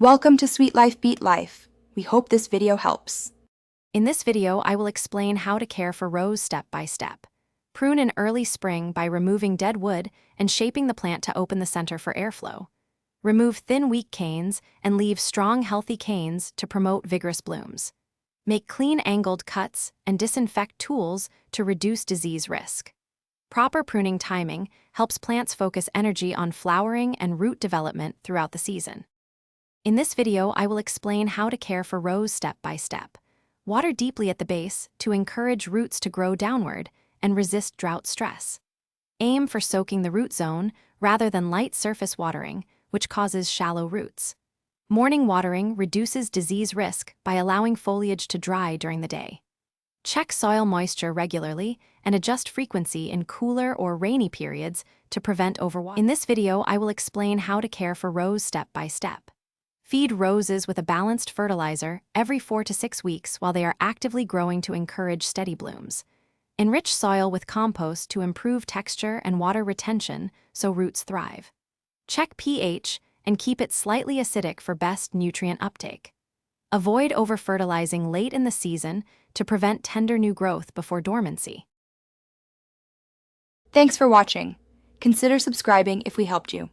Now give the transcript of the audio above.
Welcome to Sweet Life Beat Life. We hope this video helps. In this video, I will explain how to care for rose step by step. Prune in early spring by removing dead wood and shaping the plant to open the center for airflow. Remove thin, weak canes and leave strong, healthy canes to promote vigorous blooms. Make clean, angled cuts and disinfect tools to reduce disease risk. Proper pruning timing helps plants focus energy on flowering and root development throughout the season. In this video, I will explain how to care for rose step by step. Water deeply at the base to encourage roots to grow downward and resist drought stress. Aim for soaking the root zone rather than light surface watering, which causes shallow roots. Morning watering reduces disease risk by allowing foliage to dry during the day. Check soil moisture regularly and adjust frequency in cooler or rainy periods to prevent overwatering. In this video, I will explain how to care for rose step by step. Feed roses with a balanced fertilizer every 4 to 6 weeks while they are actively growing to encourage steady blooms. Enrich soil with compost to improve texture and water retention so roots thrive. Check pH and keep it slightly acidic for best nutrient uptake. Avoid over-fertilizing late in the season to prevent tender new growth before dormancy. Thanks for watching. Consider subscribing if we helped you.